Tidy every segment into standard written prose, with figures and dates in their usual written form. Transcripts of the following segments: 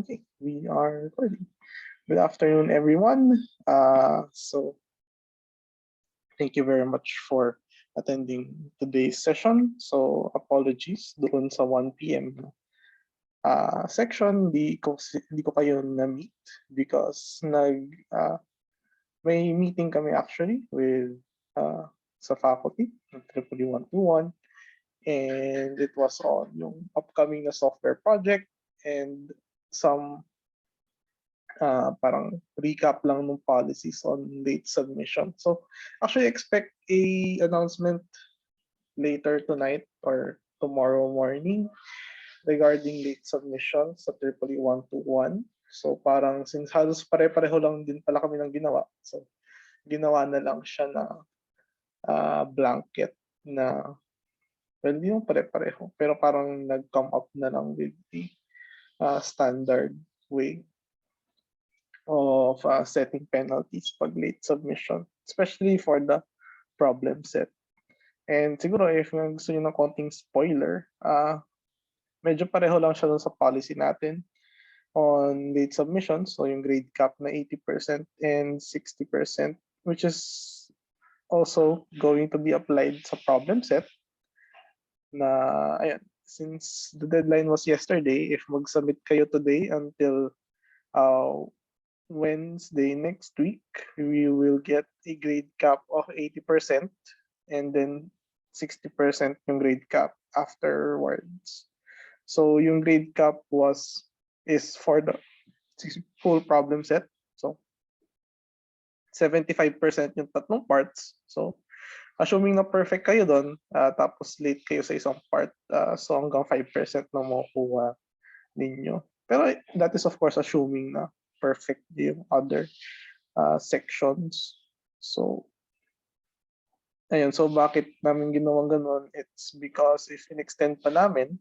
Okay, we are recording. Good afternoon, everyone. So thank you very much for attending today's session. So apologies doon sa 1 p.m. Section, di ko kayo na-meet because may meeting kami actually with sa faculty ng 2s2122 and it was on yung upcoming na software project and some parang recap lang ng policies on late submission. So actually expect a announcement later tonight or tomorrow morning regarding late submission sa 2s2121. So parang since halos pare-pareho lang din pala kami ng ginawa. So ginawa na lang siya na blanket na well, hindi yung pare-pareho pero parang nag-come up na lang with the standard way of setting penalties pag late submission, especially for the problem set. And siguro if gusto nyo ng konting spoiler, medyo pareho lang siya sa policy natin on late submissions. So yung grade cap na 80% and 60%, which is also going to be applied sa problem set na, ayan, since the deadline was yesterday, if mag-submit kayo today until Wednesday next week, we will get a grade cap of 80% and then 60% yung grade cap afterwards. So yung grade cap is for the full problem set. So 75% yung tatlong parts. So assuming na perfect kayo doon, tapos late kayo sa isang part, so hanggang 5% na makukuha ninyo. Pero that is of course assuming na perfect yung other sections. So, ayun. So, bakit namin ginawang ganun? It's because if in-extend pa namin,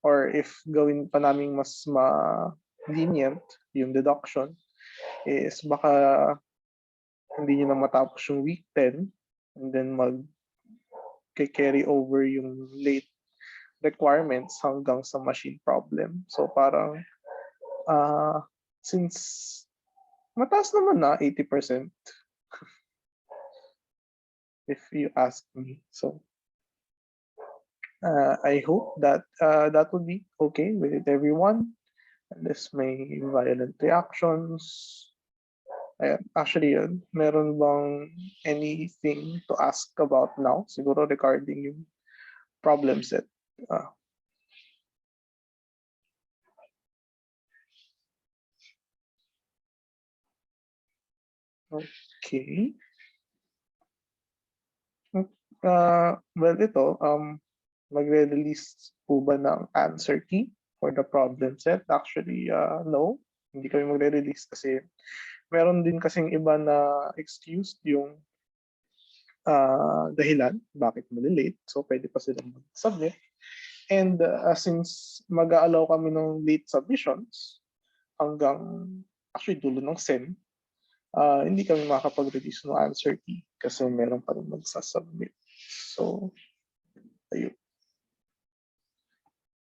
or if gawin pa namin mas ma-lenient yung deduction, is baka hindi nyo na matapos yung week 10 and then mag-carry over yung late requirements hanggang sa machine problem. So, parang since mataas naman na 80% if you ask me. So I hope that that would be okay with everyone unless may violent reactions. Actually, meron bang anything to ask about now? Siguro regarding yung problem set. Okay. Well, ito, magre-release po ba ng answer key for the problem set? Actually, no. Hindi kami magre-release kasi meron din kasing iba na excused yung dahilan bakit malilate. So, pwede pa silang mag-submit. And since mag-a-allow kami ng late submissions hanggang actually dulo ng SEM, hindi kami makakapag-release ng answer key kasi meron pa rin magsasubmit. So, ayun.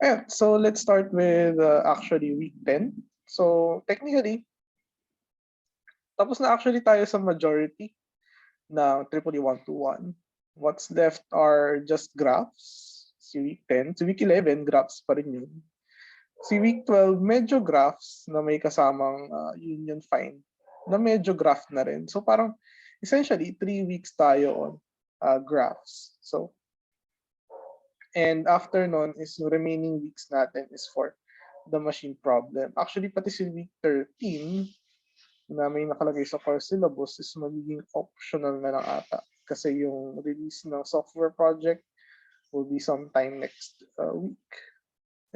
Ayan, so let's start with actually week 10. So technically, tapos na actually tayo sa majority ng 2s2121. What's left are just graphs. Si week 10, si week 11, graphs pa rin yun. Si week 12, medyo graphs na may kasamang union find na medyo graph na rin. So parang essentially 3 weeks tayo on graphs. So and after nun is yung remaining weeks natin is for the machine problem. Actually, pati si week 13 na may nakalagay sa course syllabus is magiging optional na lang ata. Kasi yung release ng software project will be sometime next week.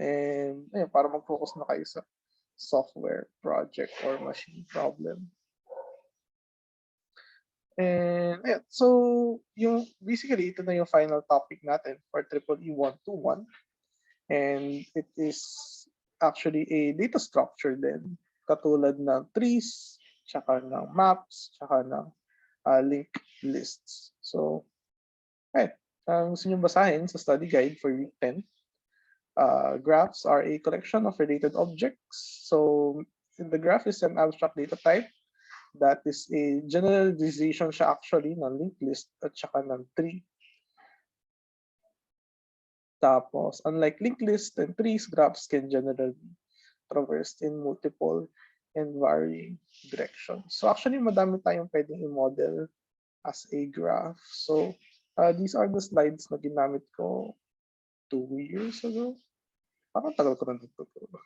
And ayun, para mag-focus na kayo sa software project or machine problem. And yeah, so yung basically ito na yung final topic natin for EEE 121 and it is actually a data structure din katulad ng trees, tsaka ng maps, tsaka ng linked lists. So gusto nyo basahin sa study guide for week 10. Graphs are a collection of related objects. So the graph is an abstract data type that is a generalization siya actually ng linked list at saka ng tree. Tapos, unlike linked list and trees, graphs can generally traversed in multiple and varying directions. So actually, madami tayong pwedeng i-model as a graph. So these are the slides na ginamit ko 2 years ago. Parang tagal ko na nagtuturo.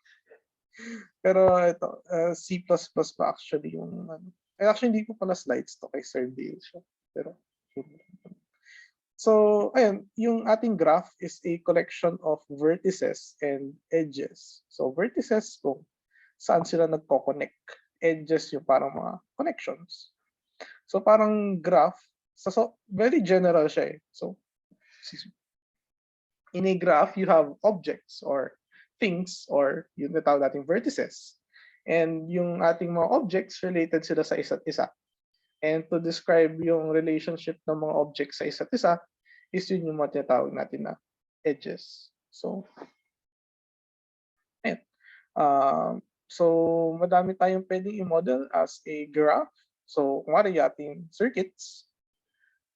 Pero ito, C++ pa actually yung ano. Actually, hindi ko pala slides to kay Sir Dale siya. Pero, so, ayun, yung ating graph is a collection of vertices and edges. So, vertices kung saan sila nagko-connect. Edges yung parang mga connections. So, parang graph, so very general siya eh. So, in a graph, you have objects or things or yung natawag nating vertices. And yung ating mga objects related sila sa isa't isa. And to describe yung relationship ng mga objects sa isa't isa is yun yung mga tinatawag natin na edges. So, ayan. So, madami tayong pwedeng i-model as a graph. So, kung yung ating circuits,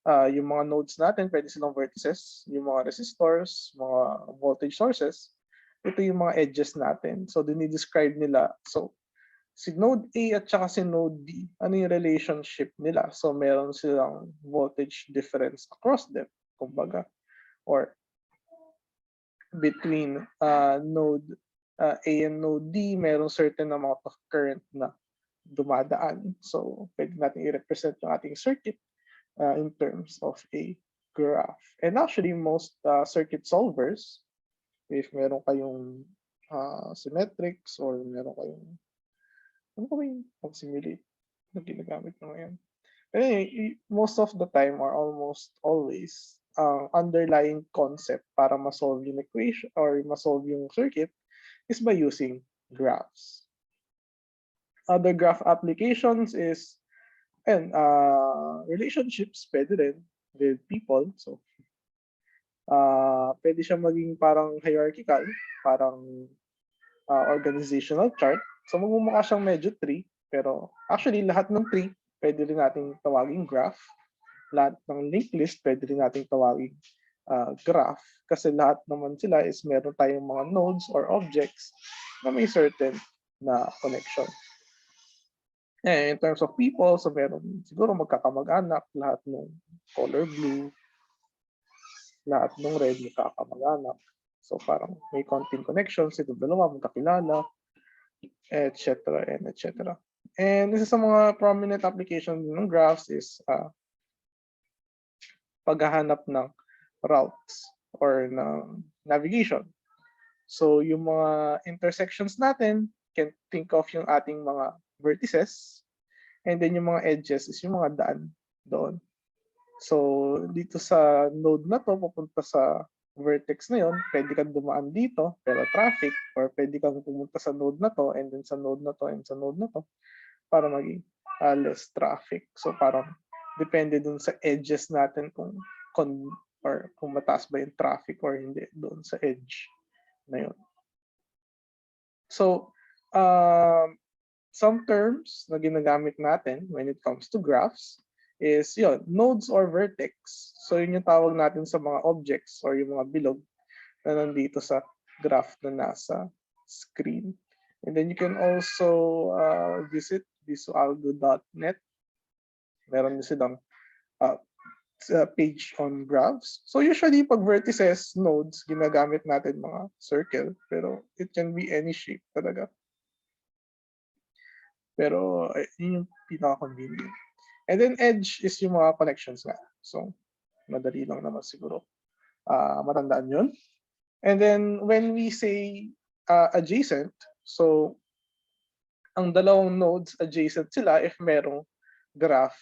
yung mga nodes natin, pwede silang vertices, yung mga resistors, mga voltage sources, ito yung mga edges natin. So, dinidescribe nila. So, si node A at saka si node B, ano yung relationship nila? So, meron silang voltage difference across them, kumbaga. Or between node A and node D, meron certain amount of current na dumadaan. So, pwede natin i-represent yung ating circuit in terms of a graph. And actually, most circuit solvers, if meron kayong symmetrics or meron kayong ano ba yung pag-simulate na ginagamit mo ngayon? Anyway, most of the time or almost always, ang underlying concept para ma-solve yung equation or ma-solve yung circuit is by using graphs. Other graph applications is relationships pwede rin with people. So, pwede siya maging parang hierarchical, parang organizational chart. So, magmumukha siyang medyo tree, pero actually, lahat ng tree, pwede rin nating tawaging graph. Lahat ng linked list, pwede rin nating tawaging graph. Kasi lahat naman sila is meron tayong mga nodes or objects na may certain na connection. In terms of people, so meron siguro magkakamag-anak, lahat ng color blue, lahat ng red magkakamag-anak. So parang may konting connections, ito dalawa magkakilala, etc. and etc. And isa sa mga prominent application ng graphs is paghahanap ng routes or ng navigation. So yung mga intersections natin, can think of yung ating mga vertices, and then yung mga edges is yung mga daan doon. So dito sa node na to, pupunta sa vertex na yon, pwede kang dumaan dito, pero traffic, or pwede kang pumunta sa node na to, and then sa node na to, and sa node na to, para maging less traffic. So parang depende dun sa edges natin kung mataas ba yung traffic or hindi doon sa edge na yun. So, some terms na ginagamit natin when it comes to graphs is yun, nodes or vertex. So, yun yung tawag natin sa mga objects or yung mga bilog na nandito sa graph na nasa screen. And then you can also visit visualgo.net. Meron din silang page on graphs. So usually pag vertices, nodes, ginagamit natin mga circle, pero it can be any shape talaga. Pero yun yung pinaka-convenient. And then edge is yung mga connections nga. So madali lang naman siguro matandaan yun. And then when we say adjacent, so ang dalawang nodes adjacent sila if merong graph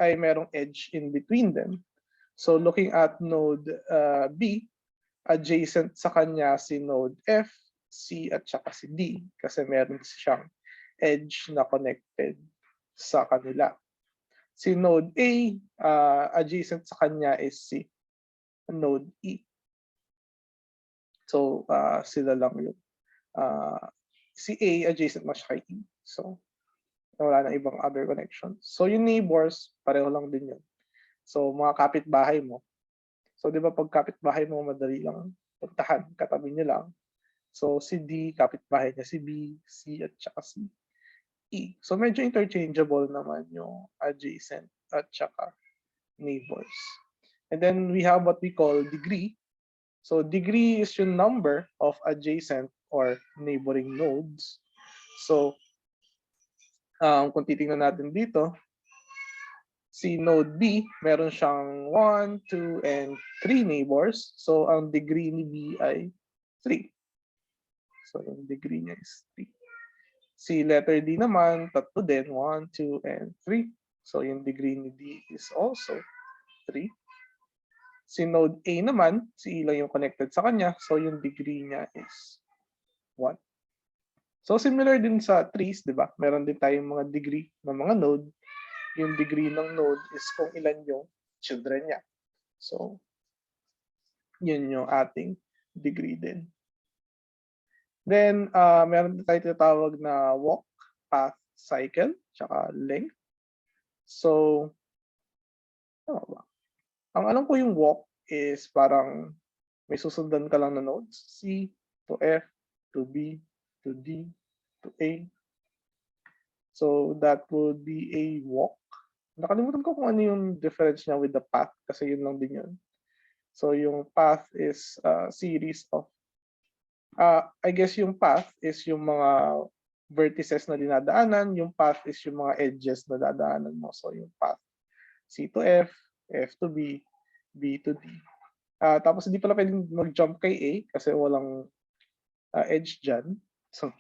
ay merong edge in between them. So looking at node B, adjacent sa kanya si node F, C at saka si D kasi meron siyang edge na connected sa kanila. Si node A, adjacent sa kanya is si node E. So, sila lang yun. Si A, adjacent na siya kay E. So, wala na ibang other connections. So, yung neighbors, pareho lang din yun. So, mga kapitbahay mo. So, di ba pag kapitbahay mo, madali lang puntahan, katabi niyo lang. So, si D, kapitbahay niya si B, C, at saka si E. So, medyo interchangeable naman yung adjacent at saka neighbors. And then we have what we call degree. So, degree is yung number of adjacent or neighboring nodes. So, kung titingnan natin dito, si node B, meron siyang 1, 2, and 3 neighbors. So, ang degree ni B ay 3. So, yung degree niya is 3. Si letter D naman, tatlo din, 1, 2, and 3. So, yung degree ni D is also 3. Si node A naman, si E lang yung connected sa kanya. So, yung degree niya is 1. So, similar din sa trees, di ba? Meron din tayong mga degree ng mga node. Yung degree ng node is kung ilan yung children niya. So, yun yung ating degree din. Then, meron din tayo tinatawag na walk, path, cycle, tsaka length. So, ano ba? Ang alam ko yung walk is parang may susundan ka lang na nodes. C to F to B to D to A. So, that would be a walk. Nakalimutan ko kung ano yung difference niya with the path kasi yun lang din yun. So, yung path is a series of I guess yung path is yung mga vertices na dinadaanan, yung path is yung mga edges na dadaanan mo. So yung path, C to F, F to B, B to D. Tapos hindi pala pwedeng mag-jump kay A kasi walang edge dyan. So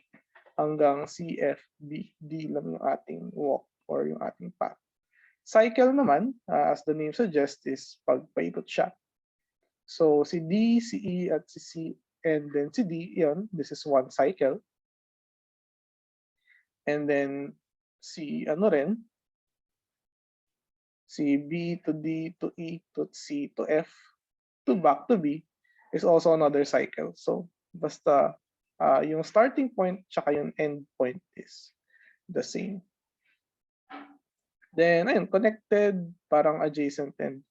hanggang C, F, B, D lang yung ating walk or yung ating path. Cycle naman, as the name suggests, is pagpaikot siya. So si D, si E, at si C, and then si D, yun, this is one cycle. And then si ano rin, si B to D to E to C to F to back to B is also another cycle. So basta yung starting point tsaka yung end point is the same. Then ayun, connected, parang adjacent and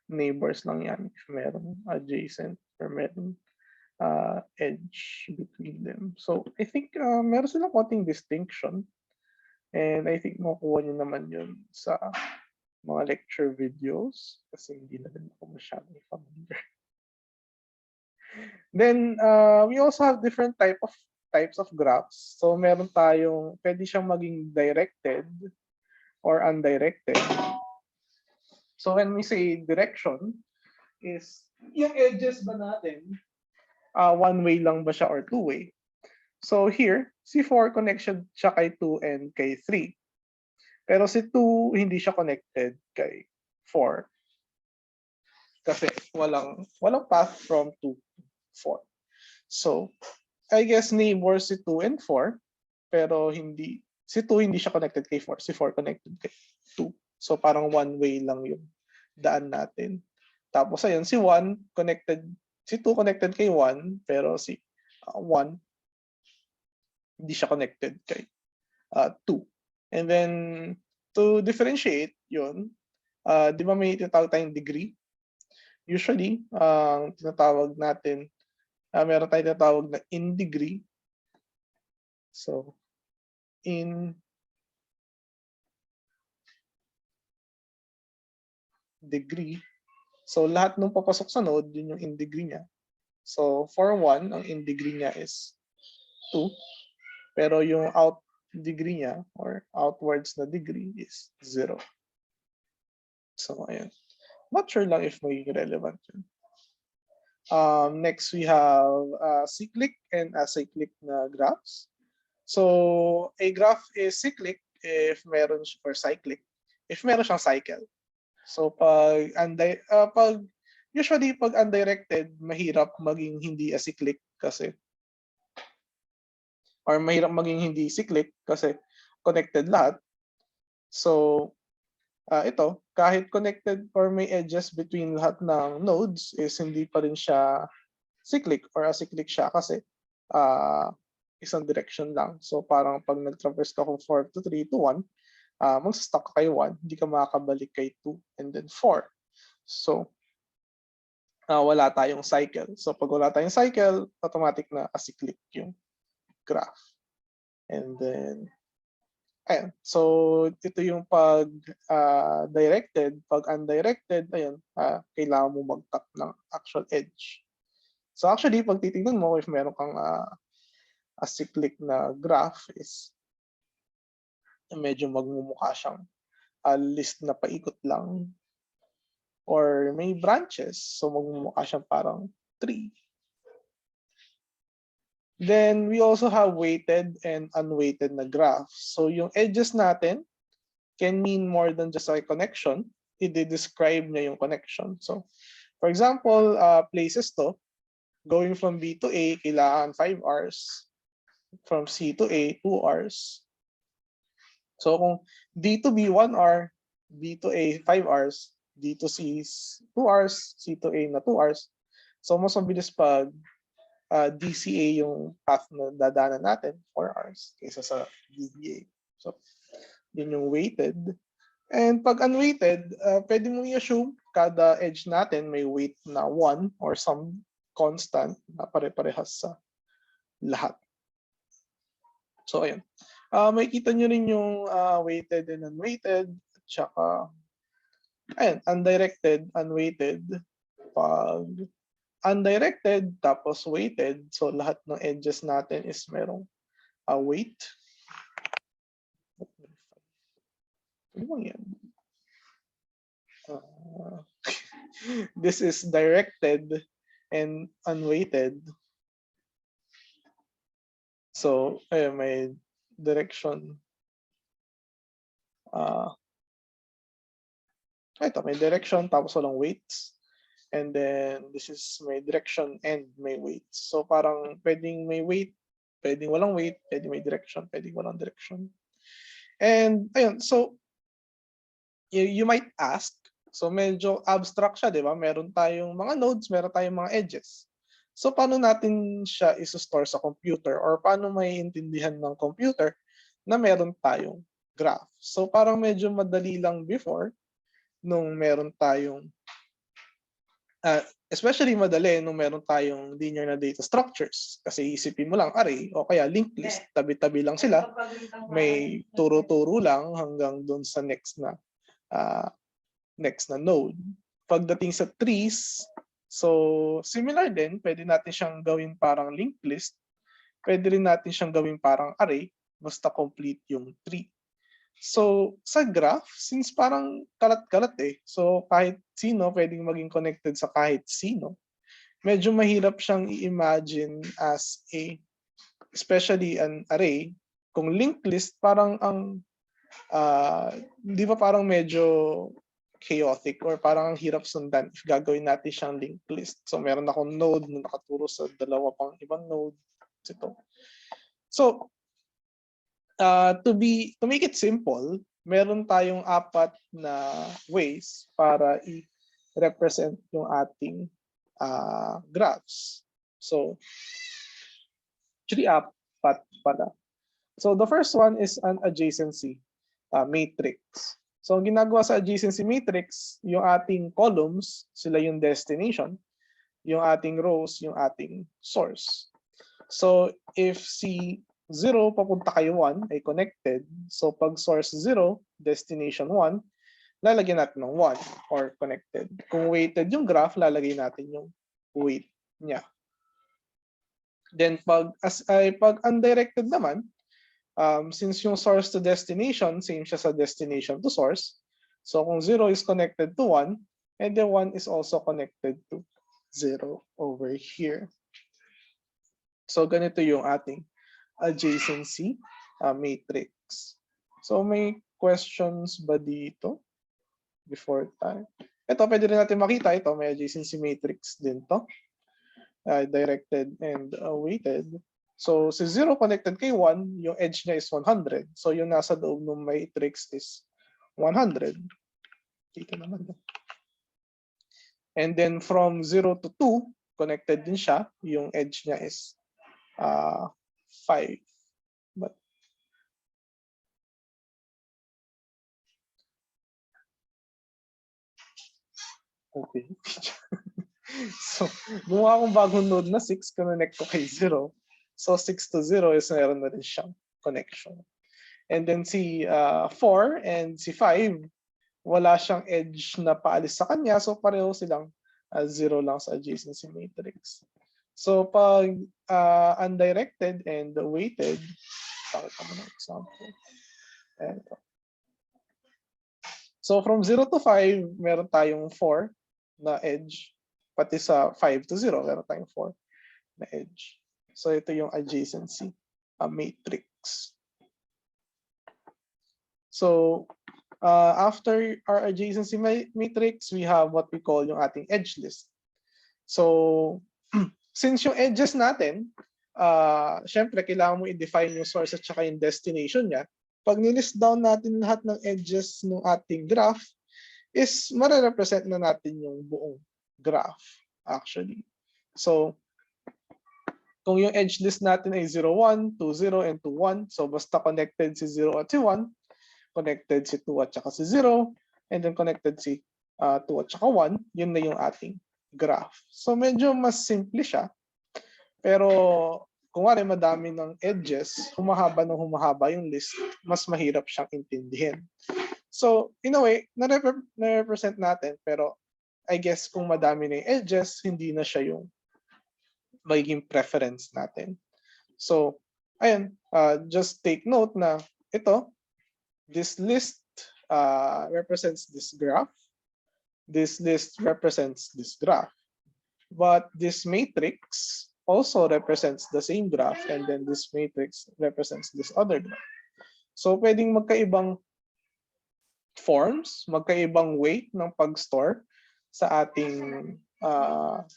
neighbors lang yan if meron adjacent or meron edge between them. So I think meron silang konting distinction. And I think makukuha nyo naman yun sa mga lecture videos kasi hindi na rin ako masyadong familiar. Then, we also have different types of graphs. So, meron tayong, pwede siyang maging directed or undirected. So, when we say direction, is yung edges ba natin, one way lang ba siya or two way? So, here, si 4 connection siya kay 2 and kay 3. Pero si 2, hindi siya connected kay 4. Kasi walang path from 2 to 4. So, I guess neighbor si 2 and 4, pero si 2 hindi siya connected kay 4. Si 4 connected kay 2. So, parang one way lang yung daan natin. Tapos, ayun, si 1 connected, si 2 connected kay 1, pero si 1 hindi siya connected kay 2. And then, to differentiate yun, di ba may tinatawag tayong degree? Usually, tinatawag natin, meron tayong tinatawag na in degree. So, in degree. So, lahat ng papasok sa node, yun yung in degree niya. So, for 1, ang in degree niya is 2. Pero yung out degree niya or outwards na degree is 0. So, ayan. Not sure lang if may relevant yun. Next, we have cyclic and acyclic na graphs. So, a graph is cyclic if meron or cyclic if meron siyang cycle. So, usually pag undirected, mahirap maging hindi acyclic kasi or mahirap maging hindi cyclic kasi connected lahat. So, ito, kahit connected or may edges between lahat ng nodes is hindi pa rin siya cyclic or acyclic siya kasi isang direction lang. So parang pag nag-traverse ka kung 4 to 3 to 1, mag-stuck ka kay 1, hindi ka makakabalik kay 2 and then 4. So wala tayong cycle. So pag wala tayong cycle, automatic na acyclic yung graph. And then ayan. So ito yung pag directed, pag undirected, ayun, kailangan mo mag-cut ng actual edge. So actually, pag titingnan mo, if meron kang acyclic na graph is medyo magmumukha siyang list na paikot lang or may branches, so magmumukha siyang parang tree. Then we also have weighted and unweighted na graph. So yung edges natin can mean more than just a connection. I-describe niya yung connection. So for example, places to, going from B to A, kailangan 5 hours. From C to A, 2 hours. So kung D to B, 1 hour, B to A, 5 hours, D to C is 2 hours, C to A na 2 hours. So mas mabilis pag DCA yung path na dadaanan natin, 4 hours, kaysa sa DBA. So yun yung weighted. And pag unweighted, pwede mong i-assume kada edge natin may weight na 1 or some constant na pare-parehas sa lahat. So ayun. Makikita nyo rin yung weighted and unweighted. At saka, ayun, undirected, unweighted. Pag undirected, tapos weighted. So lahat ng edges natin is merong weight. Ano bang yan? This is directed and unweighted. So, ayun, may direction. Ito, may direction tapos walang weights. And then this is may direction and may weights. So parang pwedeng may weight, pwedeng walang weight, pwedeng may direction, pwedeng walang direction. And ayun, so you might ask, so medyo abstract siya, di ba? Meron tayong mga nodes, meron tayong mga edges. So paano natin siya i-store sa computer or paano maiintindihan ng computer na meron tayong graph? So parang medyo madali lang before nung meron tayong especially madali nung meron tayong linear na data structures. Kasi isipin mo lang array o kaya linked list, tabi-tabi lang sila. May turo-turo lang hanggang doon sa next na node. Pagdating sa trees, so similar din, pwede natin siyang gawin parang linked list. Pwede rin natin siyang gawin parang array, basta complete yung tree. So, sa graph, since parang kalat-kalat so kahit sino pwedeng maging connected sa kahit sino, medyo mahirap siyang i-imagine as especially an array. Kung linked list, parang ang, di ba parang medyo chaotic or parang ang hirap sundan if gagawin natin siyang linked list. So, meron akong node na nakaturo sa dalawa pang ibang node. Ito. So, to make it simple, meron tayong 4 na ways para i-represent yung ating graphs. So, actually 4 pala. So, the first one is an adjacency matrix. So, ang ginagawa sa adjacency matrix, yung ating columns, sila yung destination, yung ating rows, yung ating source. So, if si 0 papunta kay 1 ay connected. So pag source 0, destination 1, lalagyan natin ng 1 or connected. Kung weighted yung graph, lalagay natin yung weight niya. Then pag undirected naman, since yung source to destination, same siya sa destination to source. So kung 0 is connected to 1, and then 1 is also connected to 0 over here. So ganito yung ating adjacency matrix. So may questions ba dito before time? Ito pwede rin natin makita, ito may adjacency matrix din to. Directed and weighted. So si 0 connected kay 1, yung edge niya is 100. So yung nasa loob ng matrix is 100. Dito naman. And then from 0 to 2, connected din siya. Yung edge niya is 5. But okay. So, gumawa akong bagong node na 6, connect ko kay 0. So, 6 to 0 is meron na rin siyang connection. And then si 4 and si 5, wala siyang edge na paalis sa kanya. So, pareho silang 0 lang sa adjacency matrix. So, pag undirected and weighted, pakita mo ng example. Ayan. So, from 0 to 5, meron tayong 4 na edge. Pati sa 5 to 0, meron tayong 4 na edge. So, ito yung adjacency matrix. So, after our adjacency matrix, we have what we call yung ating edge list. So, since yung edges natin, syempre, kailangan mo i-define yung source at saka yung destination niya. Pag nilist down natin lahat ng edges ng ating graph, is mare-represent na natin yung buong graph, actually. So, kung yung edge list natin ay 0, 1, 2, 0, and 2, 1, so basta connected si 0 at si 1, connected si 2 at saka si 0, and then connected si 2 at saka 1, yun na yung ating graph. So, medyo mas simple siya. Pero, kung wari madami ng edges, humahaba yung list, mas mahirap siyang intindihin. So, in a way, na-represent natin, pero I guess kung madami na yung edges, hindi na siya yung magiging preference natin. So, ayun, just take note na ito, this list represents this graph. This list represents this graph. But this matrix also represents the same graph, and then this matrix represents this other graph. So, pwedeng magkaibang forms, magkaibang weight ng pag-store sa ating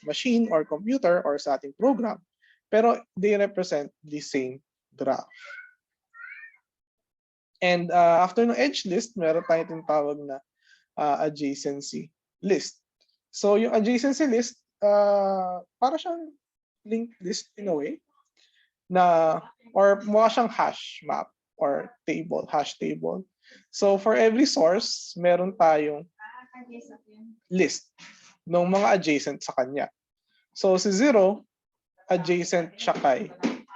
machine or computer or sa ating program, pero they represent the same graph. And after ng edge list, meron tayong tinatawag na adjacency list. So yung adjacency list, para siyang linked list in a way, na or mukha siyang hash map or table, hash table. So for every source, meron tayong list ng mga adjacent sa kanya. So si 0, adjacent siya kay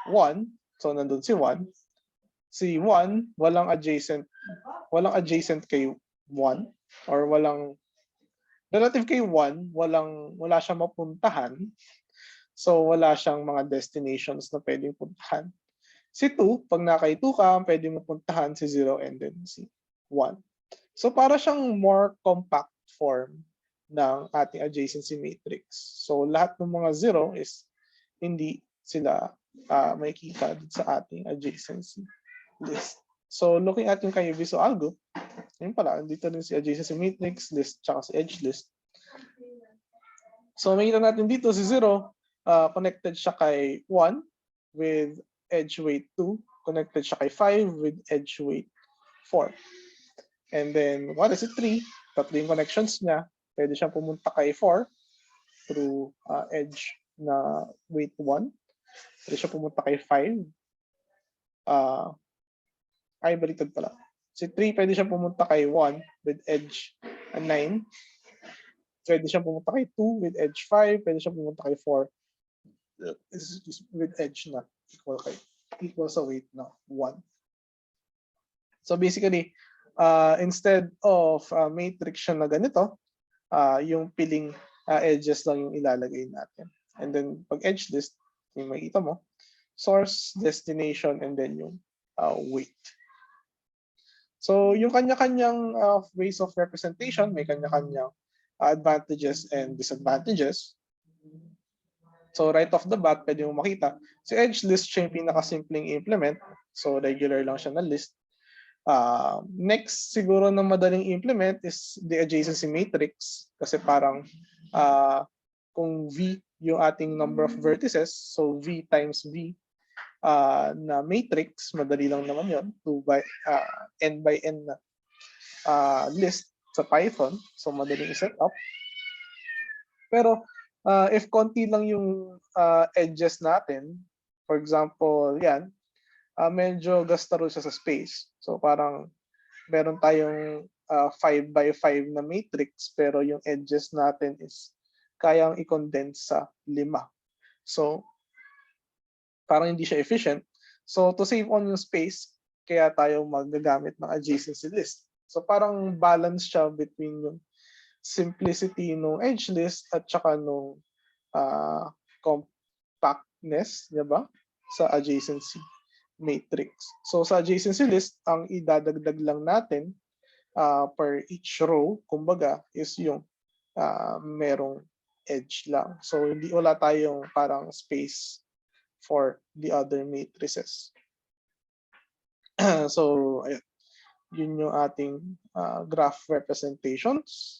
1. So nandun si 1. Si 1, walang adjacent kay 1 or walang relative kay 1, wala siyang mapuntahan. So wala siyang mga destinations na pwedeng puntahan. Si 2, pag nakay 2 ka, pwedeng mapuntahan si 0 and then si 1. So para siyang more compact form ng ating adjacency matrix. So lahat ng mga 0 is hindi sila makikita sa ating adjacency list. So looking at yung kay Viso Algo, yun pala, dito rin si adjacency matrix list tsaka si edge list. So makita natin dito si 0, connected siya kay 1 with edge weight 2, connected siya kay 5 with edge weight 4. And then, what is it? 3, tatlo yung connections niya. Pwede siyang pumunta kay 4 through edge na weight 1. Pwede siya pumunta kay 5. Ay, baliktad pala. Si 3, pwede siyang pumunta kay 1 with edge 9. Pwede siyang pumunta kay 2 with edge 5. Pwede siyang pumunta kay 4 with edge na equal sa weight na 1. So basically, instead of matrix siya na ganito, yung piling edges lang yung ilalagay natin. And then pag edge list, yung makita mo, source, destination, and then yung weight. So yung kanya-kanyang ways of representation, may kanya-kanyang advantages and disadvantages. So right off the bat, pwede mo makita, si edge list siya yung pinakasimpleng implement. So regular lang siya na list. Next, siguro na madaling implement is the adjacency matrix. Kasi parang kung V yung ating number of vertices, so V times V na matrix, madali lang naman yun. N by N na list sa Python. So madaling i-set up. Pero If konti lang yung edges natin, for example, yan, medyo gastaro siya sa space. So parang meron tayong 5 by 5 na matrix pero yung edges natin is kayang i-condense sa 5. So parang hindi siya efficient. So to save on yung space, kaya tayo magagamit ng adjacency list. So parang balance siya between yung simplicity ng edge list at saka nung compactness, di ba? Sa adjacency matrix. So sa adjacency list, ang idadagdag lang natin per each row, kumbaga, is yung merong edge lang. So hindi wala tayong parang space for the other matrices. So ayun, yun yung ating graph representations.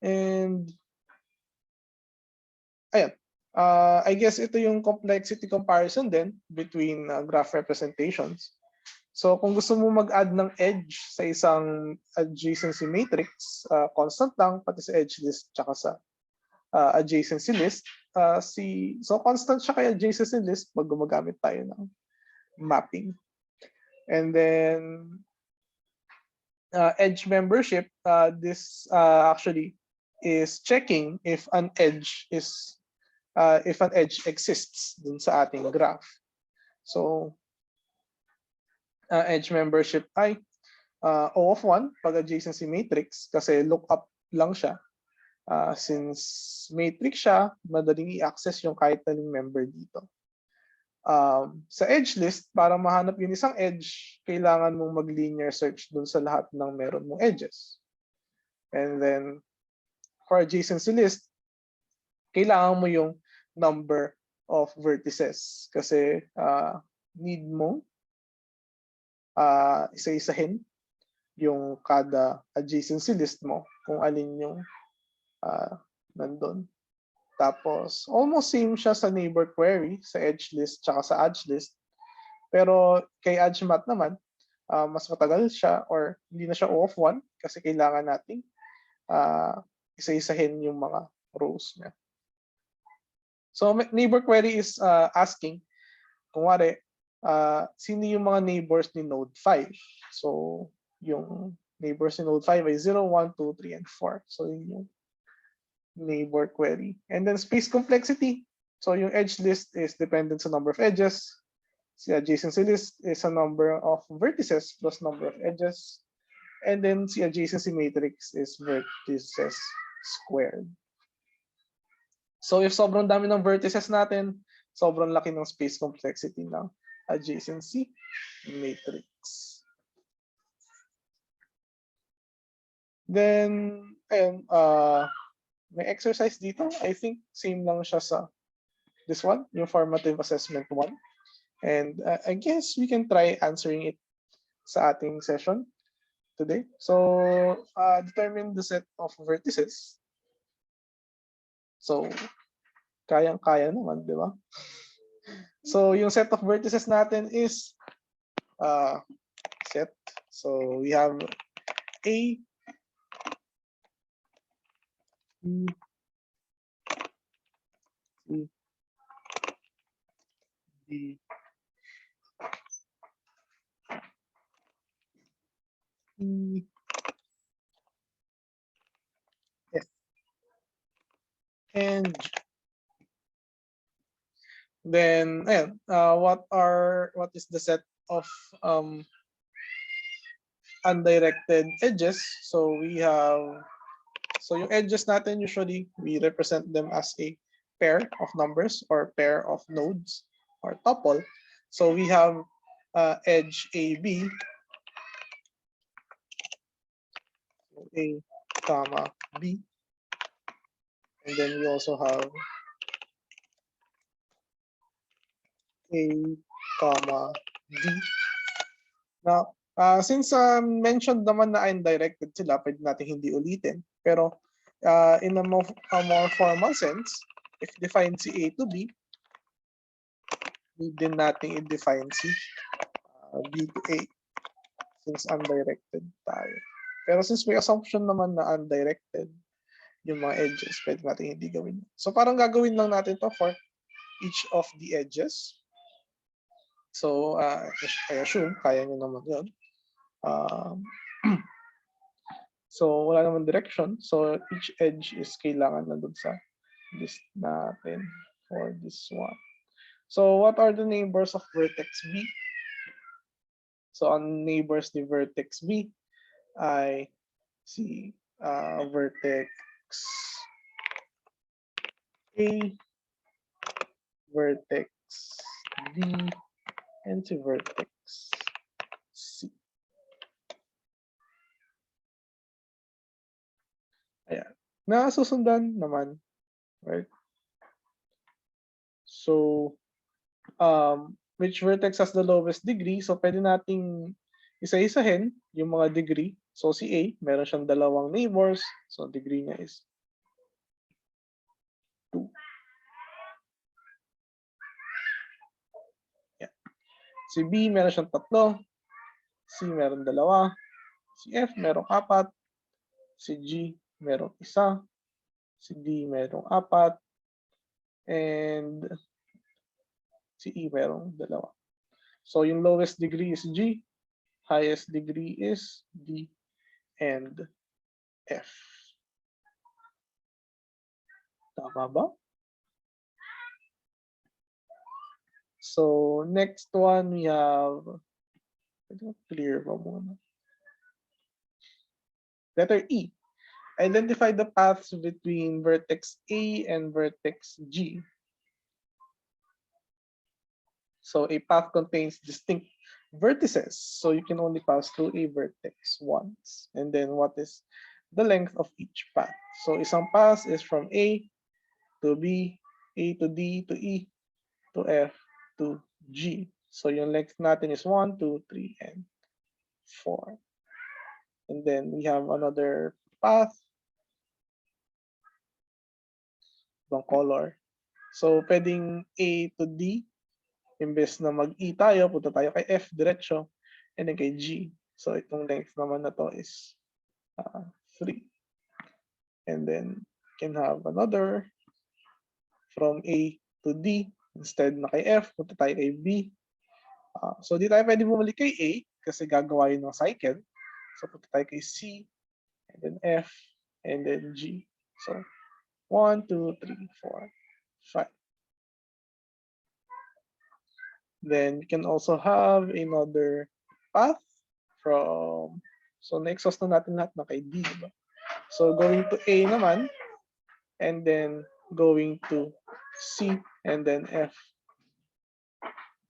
And ayan, I guess ito yung complexity comparison din between graph representations. So kung gusto mo mag-add ng edge sa isang adjacency matrix, constant lang pati sa edge list tsaka sa adjacency list. So constant siya kay adjacency list pag gumagamit tayo ng mapping. And then edge membership, this actually is checking if an edge exists dun sa ating graph. So edge membership ay O of 1 pag adjacency matrix kasi lookup lang siya. Since matrix siya, madaling i-access yung kahit anong member dito. Sa edge list, para mahanap yung isang edge, kailangan mong mag-linear search dun sa lahat ng meron mong edges. And then, for adjacency list, kailangan mo yung number of vertices kasi need mo isa-isahin yung kada adjacency list mo kung alin yung nandun. Tapos, almost same siya sa neighbor query, sa edge list, tsaka sa edge list. Pero kay edgemat naman, mas matagal siya or hindi na siya O of 1 kasi kailangan nating isa-isahin yung mga rows niya. So, neighbor query is asking, kung wari, sino yung mga neighbors ni node 5? So, yung neighbors ni node 5 ay 0, 1, 2, 3, and 4. So, yun yung neighbor query. And then space complexity. So yung edge list is dependent sa number of edges. The adjacency list is a number of vertices plus number of edges. And then the adjacency matrix is vertices squared. So if sobrang dami ng vertices natin, sobrang laki ng space complexity ng adjacency matrix. Then, ayun, may exercise dito. I think same lang siya sa this one, yung formative assessment 1. And I guess we can try answering it sa ating session today. So determine the set of vertices. So kayang-kaya naman, di ba? So yung set of vertices natin is set. So we have A, B, C, D, E, F, and G. Then ayan, what is the set of undirected edges? So we have, so yung edges natin usually we represent them as a pair of numbers or pair of nodes or tuple. So we have edge AB, A, comma, B, and then we also have A, comma, D. Now, since mentioned naman na undirected sila, pwede natin hindi ulitin. Pero in a more formal sense, if define si A to B, need din natin i-define si B to A since undirected tayo. Pero since may assumption naman na undirected, yung mga edges, pwede natin hindi gawin. So parang gagawin lang natin to for each of the edges. So I assume kaya nyo naman yun. So wala naman direction. So each edge is kailangan nandun sa list natin for this one. So what are the neighbors of vertex B? So ang neighbors ni vertex B ay si vertex A, vertex B, and si vertex C. Ayan. Nasusundan naman, right? So, which vertex has the lowest degree? So, pwede nating isa-isahin yung mga degree. So, si A, meron siyang dalawang neighbors. So, degree niya is 2. Yeah. Si B, meron siyang 3. C, meron 2. Si F, merong 4. Si G, merong 1. Si D, merong 4. And si E, merong 2. So, yung lowest degree is G, highest degree is D and F. Tama ba? So, next one we have, clear ba muna? Letter E. Identify the paths between vertex A and vertex G. So, a path contains distinct vertices. So, you can only pass through a vertex once. And then, what is the length of each path? So, isang path is from A to B, A to D to E to F to G. So, yung length natin is 1, 2, 3, and 4. And then we have another path, ibang color. So, pwedeng A to D, imbes na mag-E tayo, punta tayo kay F diretso, and then kay G. So, itong length naman na to is 3. And then, you can have another from A to D, instead na kay F, punta tayo kay B. So, di tayo pwede bumalik kay A, kasi gagawa yun ng cycle. So, punta tayo kay C, and then F, and then G. So, 1, 2, 3, 4, 5. Then you can also have another path from, so na-exhaust na natin lahat na kay D, diba? So going to A naman, and then going to C, and then F,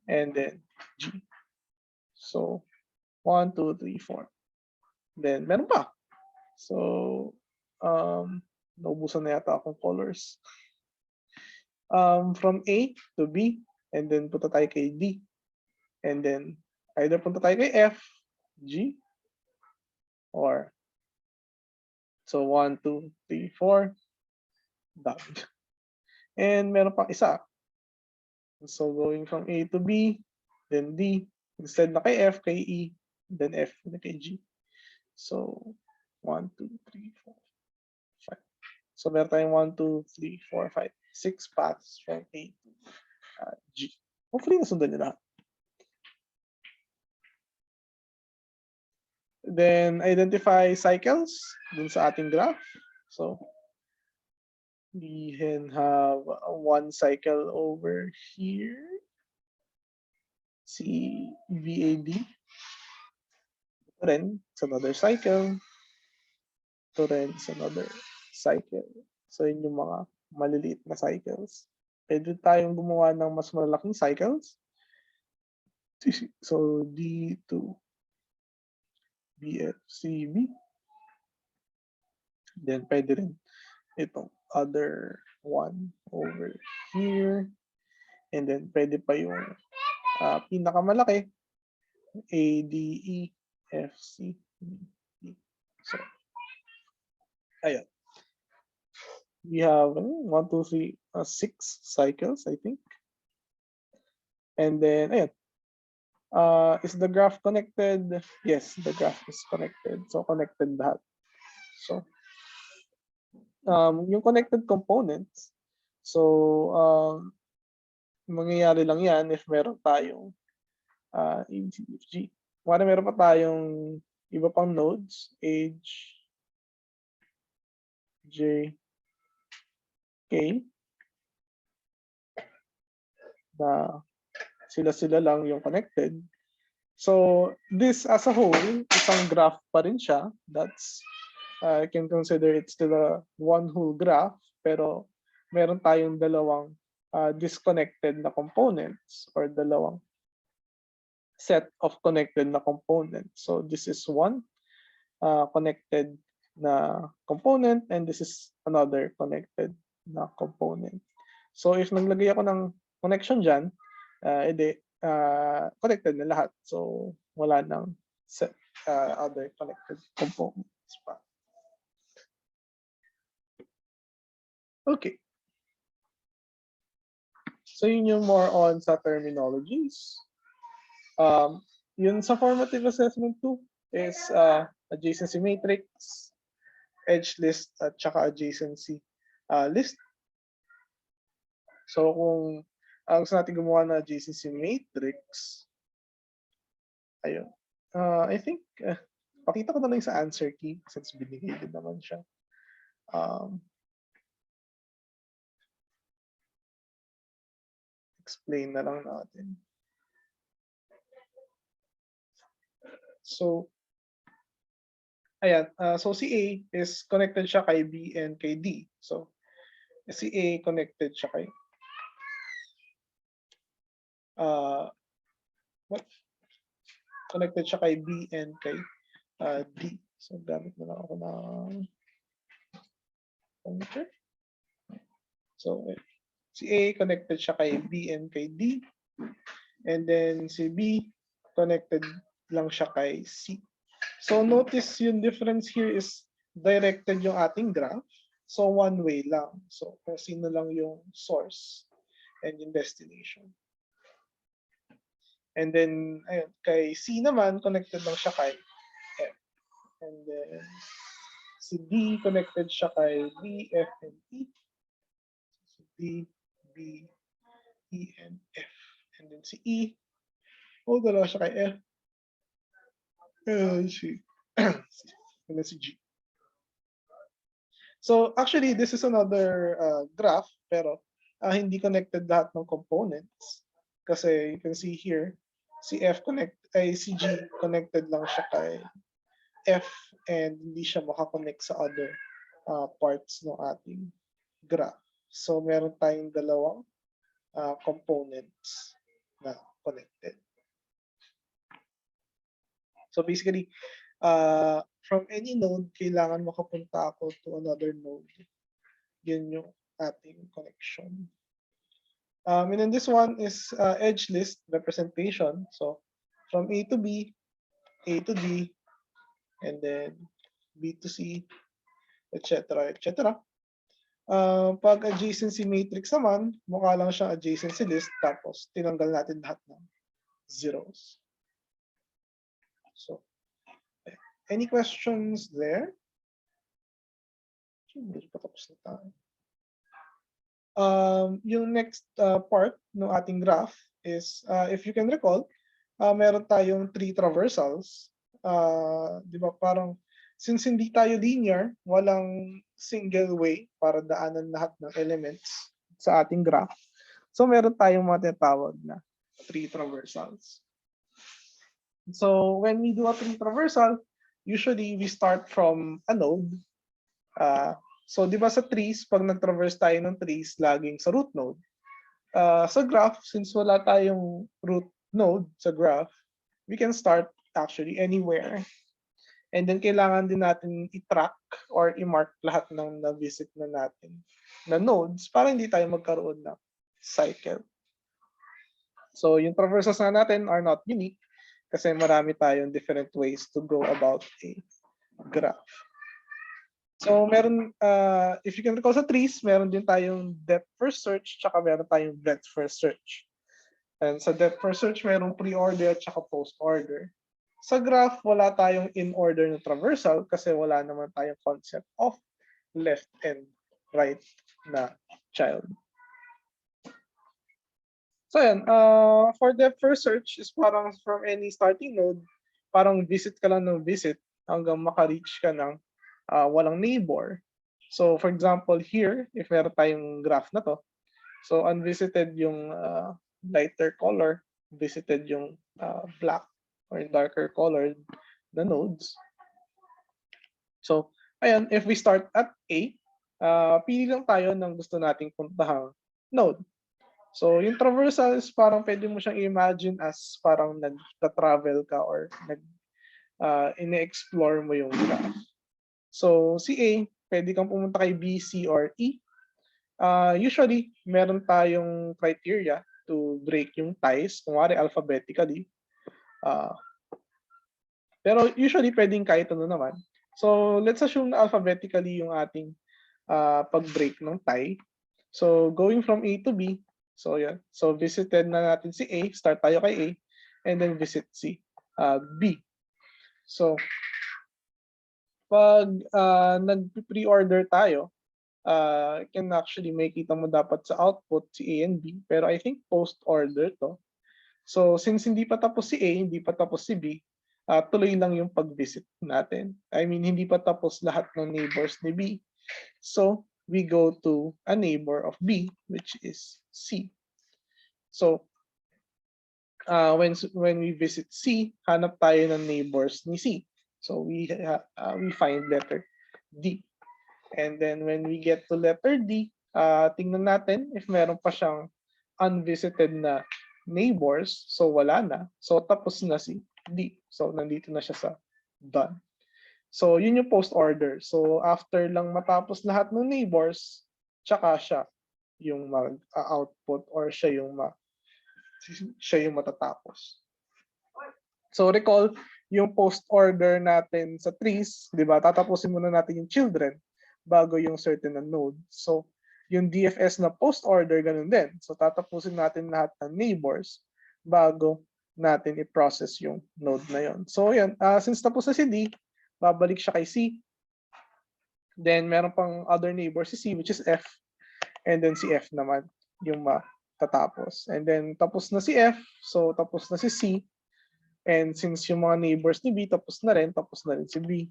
and then G. So 1, 2, 3, 4. Then meron pa. So naubusan na yata akong colors. From A to B, and then punta tayo kay D. And then either punta tayo kay F, G, or so 1, 2, 3, 4, done. And meron pang isa. So going from A to B, then D, instead na kay F, kay E, then F, na kay G. So 1, 2, 3, 4, 5. So meron tayong 1, 2, 3, 4, 5, 6 paths from A to G. Hopefully nasundan nyo lahat. Then identify cycles dun sa ating graph. So we can have one cycle over here. Si VAD. Ito rin, it's another cycle. Ito rin, it's another cycle. So yun yung mga maliliit na cycles. Pwede tayong gumawa ng mas malalaking cycles. So D2 BFCB. Then pwede rin itong other one over here. And then pwede pa yung pinakamalaki, ADEFCB. So, ayun. We have 1, 2, 3, 6 cycles, I think. And then, ayun. Is the graph connected? Yes, the graph is connected. So, connected lahat. So, yung connected components. So, mangyayari lang yan if meron tayong ABCDFG. Kung meron pa tayong iba pang nodes, H, J, K, na sila-sila lang yung connected. So, this as a whole, isang graph pa rin siya. That's, I can consider it still a one whole graph, pero meron tayong dalawang disconnected na components or dalawang set of connected na components. So, this is one connected na component and this is another connected na component. So, if naglagay ako ng connection dyan, edi connected na lahat. So, wala nang set, other connected components pa. Okay. So, yun yung more on sa terminologies. Yun sa formative assessment 2 is adjacency matrix, edge list, at saka adjacency list. So, kung gusto natin gumawa ng adjacency matrix, ayun. I think, pakita ko na lang sa answer key since binigay din naman siya. Explain na lang natin. So, ayan. So, si A is connected siya kay B and kay D. So, si A connected siya kay connected siya kay B and kay D. So, gamit na lang ako ng pointer. So, si A connected siya kay B and kay D. And then si B connected lang siya kay C. So, notice yung difference here is directed yung ating graph. So, one way lang. So, kung sino lang yung source and yung destination. And then, ayun, kay C naman, connected lang siya kay F. And then, si D, connected siya kay B, F, and E. So, D, B, E, and F. And then si E, dalawa siya kay F. And then si G. So, actually, this is another graph, pero hindi connected lahat ng components. Kasi you can see here, si si G connected lang siya kay F and hindi siya makakonect sa other parts ng ating graph. So, meron tayong dalawang components na connected. So, basically, from any node, kailangan makapunta ako to another node. Yun yung ating connection. And then this one is edge list representation. So, from A to B, A to D, and then B to C, etc., etc. Pag adjacency matrix naman, mukha lang siyang adjacency list, tapos tinanggal natin lahat ng zeros. So, any questions there? Patapos na tayo. Yung next part ng ating graph is, if you can recall, meron tayong 3 traversals. Di ba parang, since hindi tayo linear, walang single way para daanan lahat ng elements sa ating graph. So meron tayong mga tinatawag na 3 traversals. So when we do a 3 traversal, usually we start from a node. So, di ba sa trees, pag nag-traverse tayo ng trees, laging sa root node. Sa graph, since wala tayong root node sa graph, we can start actually anywhere. And then, kailangan din natin i-track or i-mark lahat ng na-visit na natin na nodes para hindi tayo magkaroon ng cycle. So, yung traversals na natin are not unique kasi marami tayong different ways to go about a graph. So, meron, if you can recall sa trees, meron din tayong depth first search, tsaka meron tayong breadth first search. And sa depth first search, meron pre-order at tsaka post-order. Sa graph, wala tayong in-order na traversal kasi wala naman tayong concept of left and right na child. So yan, for the first search is parang from any starting node, parang visit ka lang ng visit hanggang maka-reach ka ng walang neighbor. So for example here, if meron tayong graph na to, so unvisited yung lighter color, visited yung black or darker colored na nodes. So ayan, if we start at A, pili lang tayo ng gusto nating puntahang node. So yung traversal is parang pwede mo siyang imagine as parang nagta-travel ka or ine-explore mo yung graph. So si A, pwede kang pumunta kay B, C, or E. Usually, meron tayong criteria to break yung ties, kunwari alphabetically. Pero usually, pwedeng kahit ano naman. So let's assume na alphabetically yung ating pag-break ng tie. So going from A to B, so yan. So visited na natin si A, start tayo kay A, and then visit si B. So pag nag-pre-order tayo, can actually makita mo dapat sa output si A and B, pero I think post-order to. So since hindi pa tapos si A, hindi pa tapos si B, tuloy lang yung pag-visit natin. I mean, hindi pa tapos lahat ng neighbors ni B. So we go to a neighbor of B, which is C. So when we visit C, hanap tayo ng neighbors ni C. So we find letter D. And then when we get to letter D, tingnan natin if meron pa siyang unvisited na neighbors. So wala na. So tapos na si D. So nandito na siya sa done. So yun yung post order. So after lang matapos lahat ng neighbors, tsaka siya yung mag-output or siya yung matatapos. So recall yung post order natin sa trees, 'di ba? Tatapusin muna natin yung children bago yung certain na node. So yung DFS na post order ganun din. So tatapusin natin lahat ng neighbors bago natin i-process yung node na yon. So yan, since tapos na si D, babalik siya kay C. Then meron pang other neighbor si C, which is F. And then si F naman yung matatapos. And then tapos na si F, so tapos na si C. And since yung mga neighbors ni B tapos na rin si B.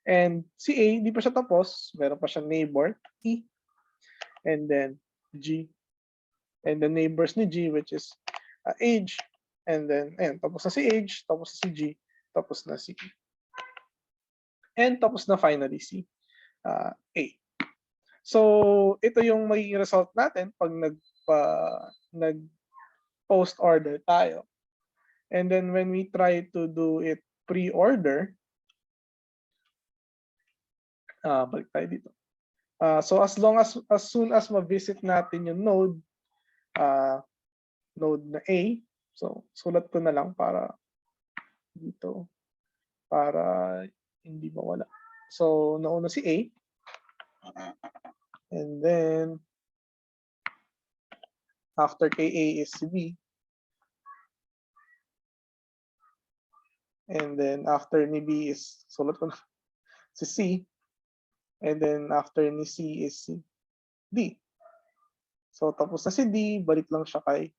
And si A, di pa siya tapos, meron pa siyang neighbor, E. And then G. And the neighbors ni G, which is age. And then, ayan, tapos na si age, tapos na si G, tapos na si E. And tapos na finally si A. So ito yung magiging result natin pag nag-post order tayo. And then when we try to do it pre-order, balik tayo dito. So as soon as ma-visit natin yung node na A, so sulat ko na lang para dito para hindi mawala. So nauna si A, and then after kay A is si B, and then after ni B is sulat ko na si C, and then after ni C is si D. So tapos na si D, balik lang siya kay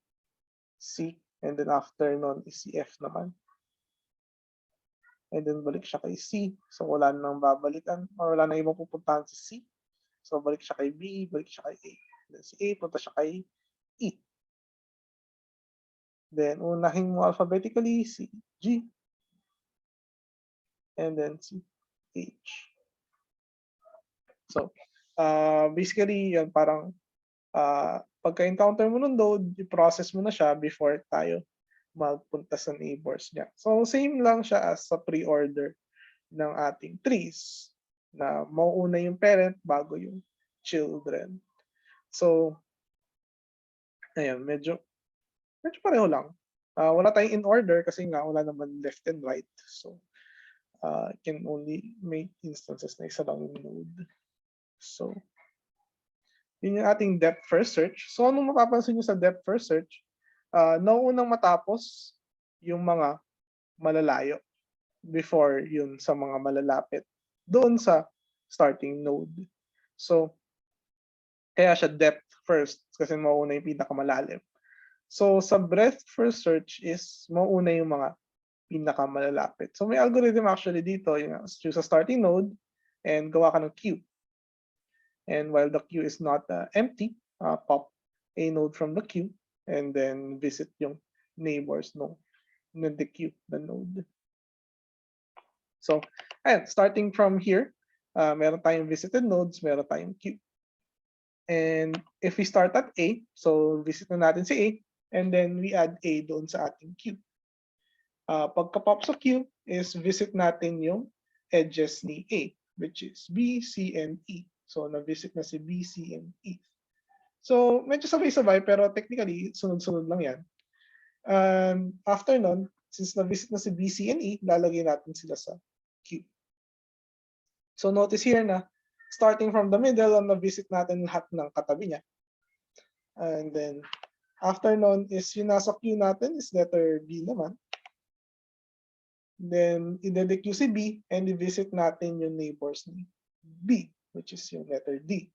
C, and then after nun is si F naman. And then balik siya kay C. So wala nang babalikan or wala nang ibang pupuntahan si C. So balik siya kay B, balik siya kay A. Then si A, punta siya kay E. Then unahin mo alphabetically si G. And then si H. So basically yan parang pagka-encounter mo ng node, i-process mo na siya before tayo magpunta sa neighbors niya. So same lang siya as sa pre-order ng ating trees na mauuna yung parent bago yung children. So ayan, medyo pareho lang. Wala tayong in order kasi nga wala naman left and right. So can only make instances na isa lang yung node. So yun yung ating depth first search. So anong mapapansin nyo sa depth first search? Nauunang matapos yung mga malalayo before yun sa mga malalapit doon sa starting node. So Kaya siya depth first kasi mauna yung pinakamalalim. So sa breadth first search is mauna yung mga pinakamalalapit. So may algorithm actually dito, choose a starting node and gawa ka ng queue. And while the queue is not empty, pop a node from the queue and then visit yung neighbors no the queue, the node. So, ayan, starting from here, meron tayong visited nodes, meron tayong queue. And if we start at A, so visit na natin si A, and then we add A doon sa ating queue. Pagka-pop sa queue is visit natin yung edges ni A, which is B, C, and E. So, na-visit na si B, C, and E. So, medyo sabay-sabay, pero technically, sunod-sunod lang yan. After nun, since na-visit na si B, C, and E, lalagay natin sila sa queue. So, notice here na, starting from the middle, na-visit natin lahat ng katabi niya. And then, after nun is yung nasa queue natin is letter B naman. Then, i-delete yung si B and i-visit natin yung neighbors ni B, which is yung letter D.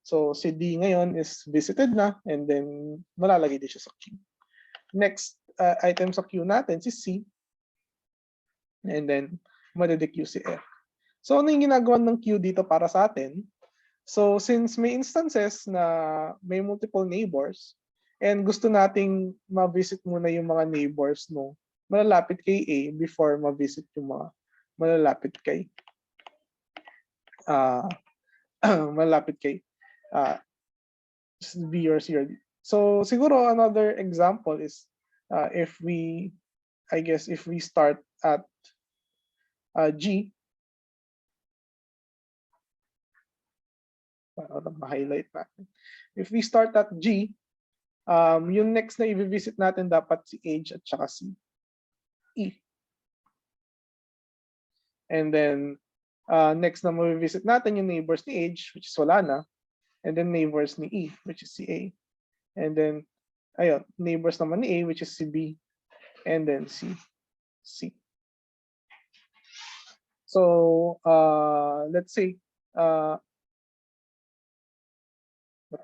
So, si D ngayon is visited na and then malalagay din siya sa queue. Next item sa queue natin si C and then madedek yung si F. So, ano yung ginagawa ng queue dito para sa atin? So, since may instances na may multiple neighbors and gusto nating ma-visit muna yung mga neighbors no malalapit kay A before ma-visit yung mga malalapit kay malalapit kay B or C or D. So siguro another example is if we start at G, para ma-highlight natin. If we start at G, yung next na i-visit natin dapat si H at saka si E. And then, next na ma-visit natin yung neighbors ni H, which is wala na. And then neighbors ni E, which is si A. And then, ayun, neighbors naman ni A, which is si B. And then si C. So, let's say,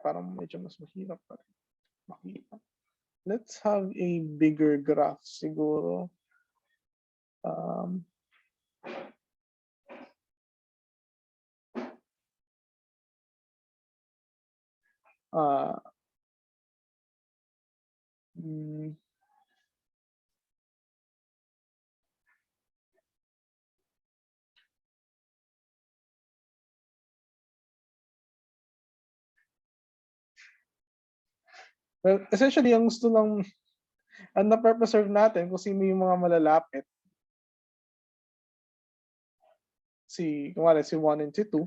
parang medyo mas mahirap pa rin makita. Let's have a bigger graph siguro. Well, essentially, ang gusto lang, ang na-preserve natin kung sino yung mga malalapit. Kumari si 1 and si 2.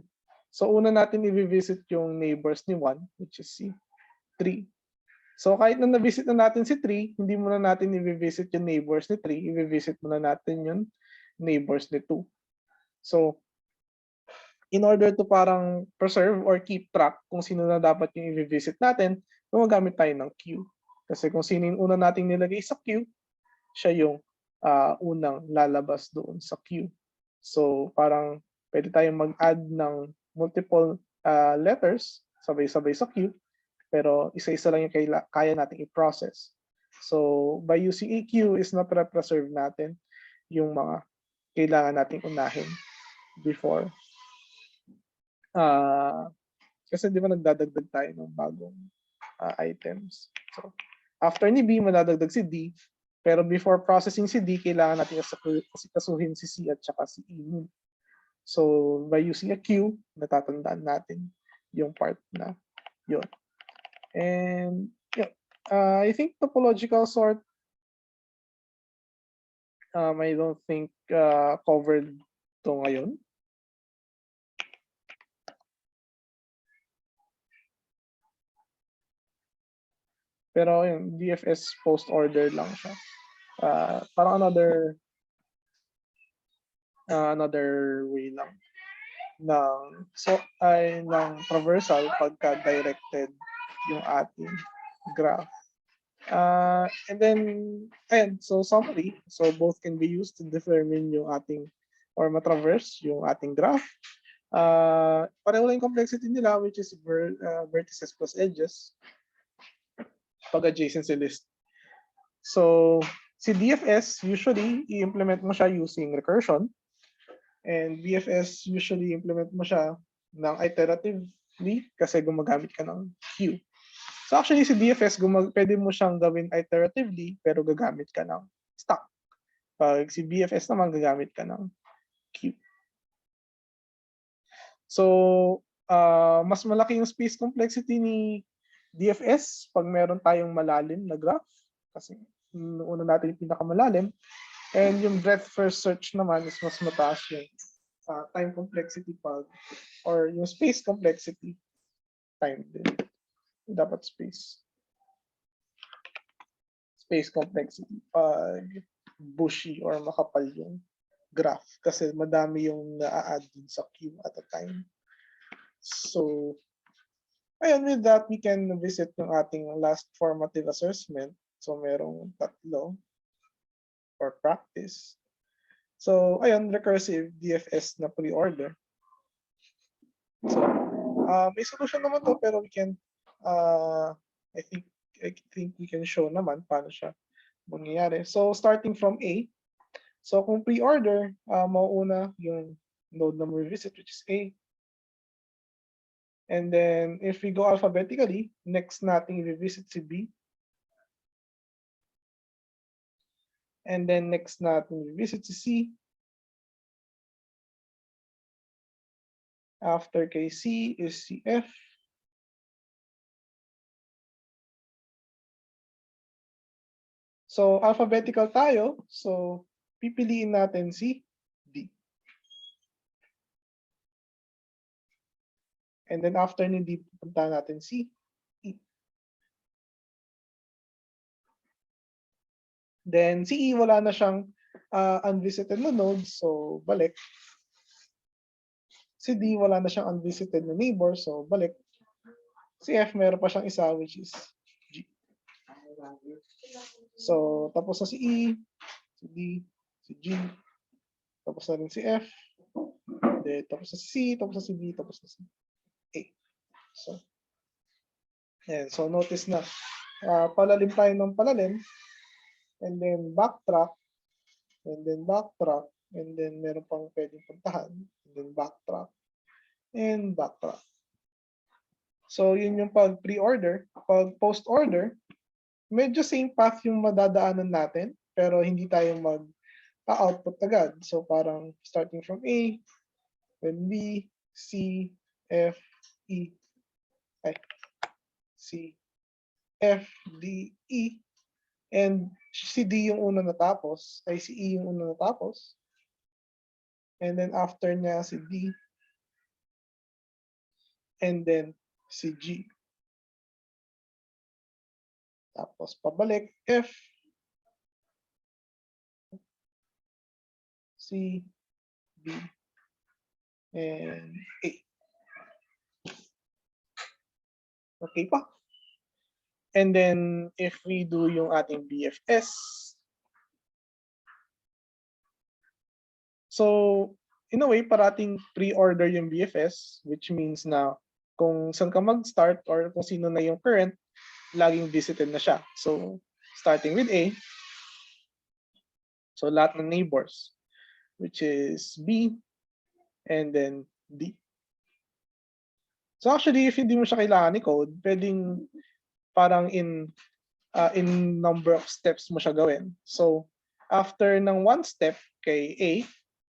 So, una natin i-visit yung neighbors ni 1, which is si 3. So, kahit na na-visit na natin si 3, hindi muna natin i-visit yung neighbors ni 3, i-visit muna natin yung neighbors ni 2. So, in order to parang preserve or keep track kung sino na dapat yung i-visit natin, gumagamit tayo ng queue. Kasi kung sino yung una nating nilagay sa queue, siya yung unang lalabas doon sa queue. So parang pwede tayong mag-add ng multiple letters sabay-sabay sa queue, pero isa-isa lang yung kaya nating i-process. So by using a queue is na-preserve natin yung mga kailangan nating unahin before. Kasi di ba nagdadagdag tayo ng bagong items. So, after ni B, madadagdag si D. Pero before processing si D, kailangan natin kasuhin si C at saka si E. So, by using a queue, natatandaan natin yung part na yun. And, yeah, I think topological sort, I don't think covered to ngayon. Pero yung DFS post-order lang siya. Parang another way lang ng traversal pagka directed yung ating graph. And then, ayan, so summary. So both can be used to determine yung ating or matraverse yung ating graph. Pareho lang yung complexity nila, which is vertices plus edges pag adjacency list. So, si DFS, usually, i-implement mo siya using recursion. And BFS, usually, implement mo siya ng iteratively kasi gumagamit ka ng queue. So actually, si DFS, pwede mo siyang gawin iteratively pero gagamit ka ng stack. Pag si BFS naman, gagamit ka ng queue. So, mas malaki yung space complexity ni DFS pag meron tayong malalim na graph. Kasi una natin yung pinakamalalim. And yung breadth first search naman is mas mataas yung time complexity pag, or yung space complexity time din. Dapat space complexity pag bushy or makapal yung graph kasi madami yung na-add din sa queue at a time. So, ayun, with that, we can visit yung ating last formative assessment. So, merong tatlo for practice. So, ayun, recursive DFS na pre-order. So, may solution naman to pero we can, I think we can show naman paano siya mangyayari. So, starting from A. So, kung pre-order, mauuna yung node na revisit, which is A. And then, if we go alphabetically, next nating revisit si B. And then, next nating revisit si C. After kay C is si F. So, alphabetical tayo. So, pipiliin natin si D. And then after ni D, pupunta natin si E. Then si E, wala na siyang unvisited na nodes, so balik. Si D, wala na siyang unvisited na neighbor, so balik. Si F, meron pa siyang isa, which is G. So, tapos na si E, si D, si G, tapos na rin si F, then, tapos na si C, tapos na si B, tapos na si A. So, ayan. So, notice na palalim tayo ng palalim, and then backtrack, and then backtrack, and then meron pang pwedeng puntahan, and then backtrack, and backtrack. So, yun yung pag pre-order. Pag post-order, medyo same path yung madadaanan natin, pero hindi tayo mag-output agad. So, parang starting from A, then B, C, F, E, C, F, D, E, and si D yung una natapos, ay si E yung una natapos. And then after niya si D, and then si G. Tapos pabalik, F, C, B, and A. Okay pa? And then, if we do yung ating BFS, so, in a way, parating pre-order yung BFS, which means na kung saan ka mag-start or kung sino na yung current, laging visited na siya. So, starting with A, so lahat ng neighbors, which is B, and then D. So actually, if hindi mo siya kailangan i-code, pwedeng parang in number of steps mo siya gawin. So, after ng one step kay A,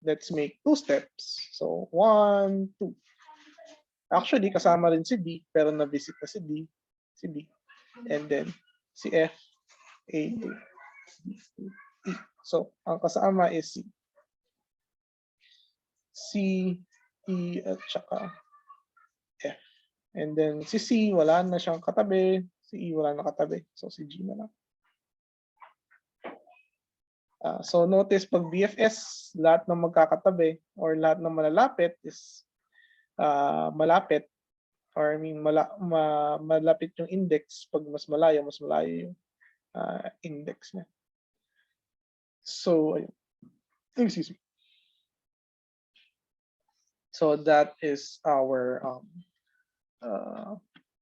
let's make 2 steps. So, 1, 2. Actually, kasama rin si D, pero na-visit na si D, si B. And then, si F, A, D, E. So, ang kasama is si C, E, at saka F. And then, si C, wala na siyang katabi. Si E, wala na katabi. So, si G na lang. So notice pag BFS, lahat ng magkakatabi or lahat ng malalapit is malapit, or I mean malapit yung index. Pag mas malayo yung index niya. So ayun. Excuse me. So that is our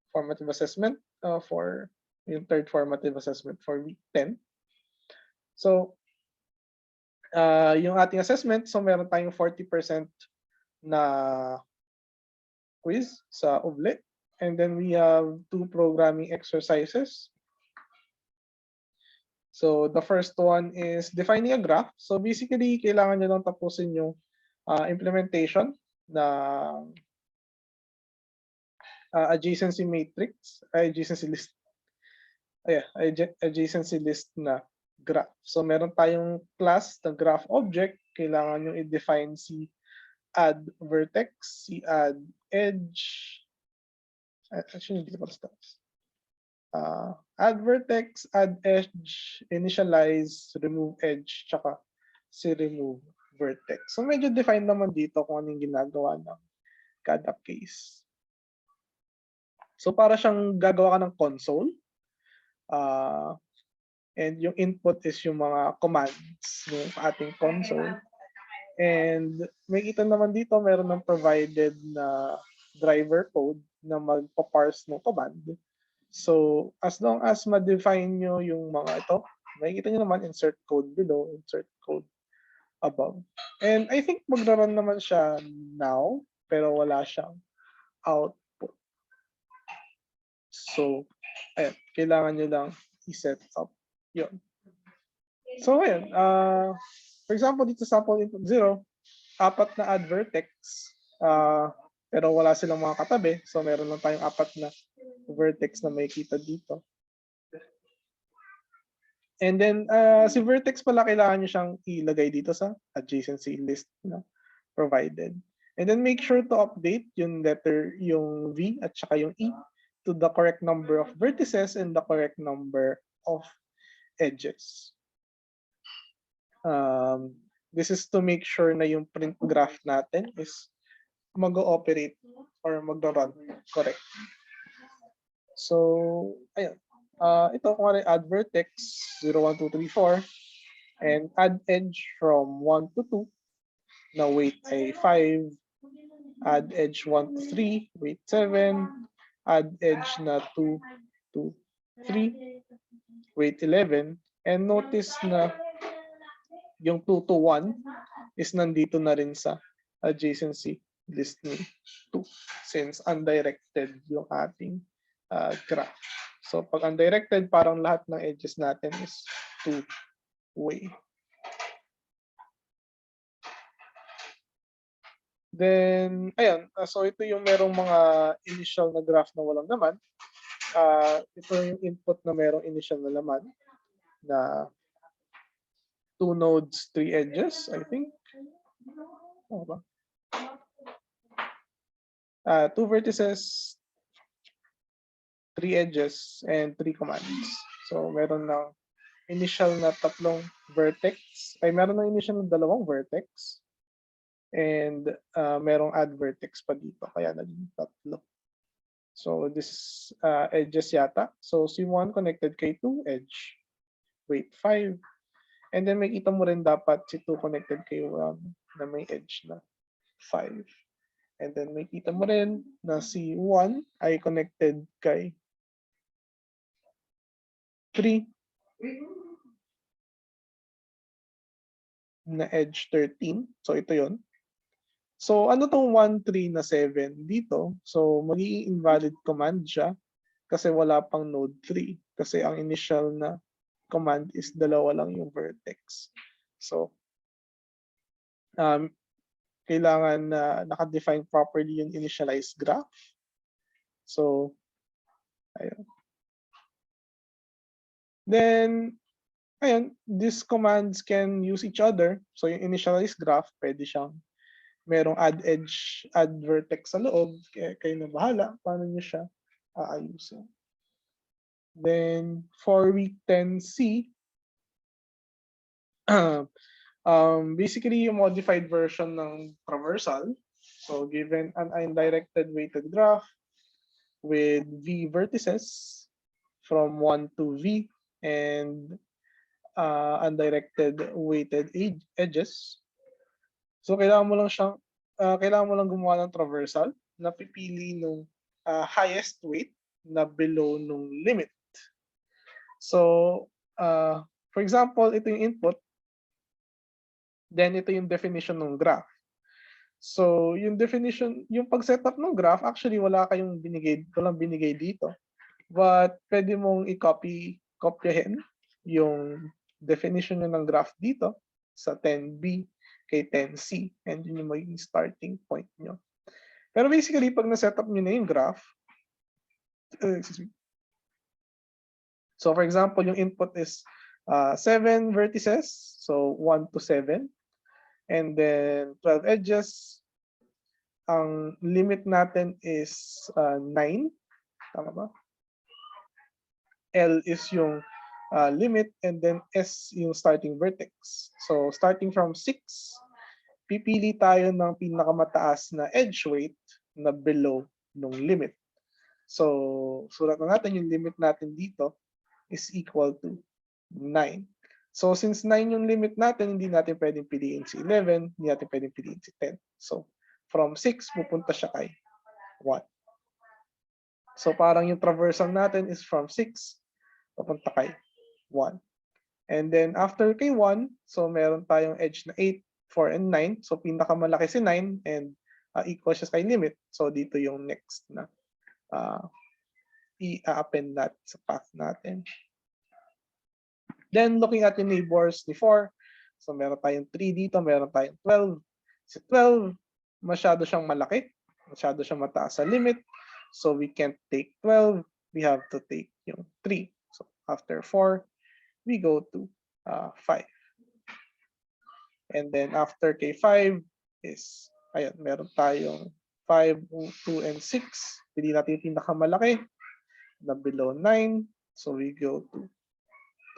formative assessment for yung third formative assessment for week 10. So yung ating assessment, so meron tayong 40% na quiz sa UBLE. And then we have 2 programming exercises. So the first one is defining a graph. So basically, kailangan nyo lang tapusin yung implementation na adjacency matrix, adjacency list. Adjacency list na graph. So meron tayong class na graph object. Kailangan nyo i-define si add vertex, si add edge. Actually, hindi pa start. Add vertex, add edge, initialize, remove edge, tsaka si remove vertex. So medyo define naman dito kung anong ginagawa ng kada case. So para siyang gagawa ka ng console. And yung input is yung mga commands ng ating console. And makita naman dito meron ng provided na driver code na magpa-parse ng command. So as long as ma-define nyo yung mga ito, makikita nyo naman insert code below, insert code above. And I think magra-run naman siya now, pero wala siyang output. So, ayan, kailangan nyo lang i-set up yun. So, ayan, for example, dito sa sample input 0, 4 na add vertex, pero wala silang mga katabi. So, meron lang tayong 4 na vertex na makikita dito. And then, si vertex pala, kailangan nyo siyang ilagay dito sa adjacency list na provided. And then, make sure to update yung letter, yung V at saka yung E to the correct number of vertices and the correct number of edges. This is to make sure na yung print graph natin is mag-ooperate or mag-run correct. So, ayun. Ito kung add vertex 0, 1, 2, 3, 4 and add edge from 1 to 2 na weight ay 5, add edge 1 to 3, weight 7, add edge na 2 to 3, weight 11, and notice na yung 2 to 1 is nandito na rin sa adjacency list ni 2 since undirected yung ating graph. So pag undirected, parang lahat ng edges natin is two-way. Then, ayan. So ito yung merong mga initial na graph na walang laman. Ito yung input na merong initial na laman na 2 nodes, 3 edges, I think. Ano ba? 2 vertices, 3 edges, and 3 commands. So meron ng initial na 3 vertex. Ay, meron ng initial na 2 vertex. And merong add vertex pa dito, kaya naging 3. So this edges yata. So C1 connected kay 2 edge, weight 5. And then makita mo rin dapat si 2 connected kay 1 na may edge na 5. And then makita mo rin na si 1 ay connected kay 3 na edge 13. So ito yon. So ano tong 1, 3 na 7 dito? So magiging invalid command siya kasi wala pang node 3. Kasi ang initial na command is 2 lang yung vertex. So kailangan na naka-define properly yung initialized graph. So ayun. Then ayun, these commands can use each other. So yung initialized graph, pwede siyang merong add edge, add vertex sa loob, kayo na bahala paano niyo siya aayusin. Then for week 10C, basically yung modified version ng traversal. So given an undirected weighted graph with V vertices from 1 to V and undirected weighted edges. So kailangan mo lang siyang kailangan mo lang gumawa ng traversal na pipili nung highest weight na below nung limit. So, for example, ito yung input, then ito yung definition ng graph. So, yung definition, yung pag-setup ng graph, actually walang binigay dito. But pwede mong kopyahin yung definition ng graph dito sa 10B kay 10C, and yun yung magiging starting point nyo. Pero basically, pag na-setup nyo na yung graph, so for example, yung input is 7 vertices, so 1 to 7, and then 12 edges. Ang limit natin is 9, tama ba? L is yung limit, and then S yung starting vertex. So starting from 6, pipili tayo ng pinakamataas na edge weight na below nung limit. So sulat na natin yung limit natin dito is equal to 9. So since 9 yung limit natin, hindi natin pwedeng piliin si 11, hindi natin pwedeng piliin si 10. So from 6, pupunta siya kay 1. So parang yung traversal natin is from 6, papunta kay 1. And then after kay 1, so meron tayong edge na 8, 4, and 9. So pinakamalaki si 9 and equal siya kay limit. So dito yung next na i-append natin sa path natin. Then looking at the neighbors ni 4, so meron tayong 3 dito, meron tayong 12. Si 12, masyado siyang malaki, masyado siyang mataas sa limit. So we can't take 12, we have to take yung 3. So after 4, we go to 5. And then after K5 is, ayan, meron tayong 5, 2, and 6. Pili natin yung pinakamalaki na below 9. So we go to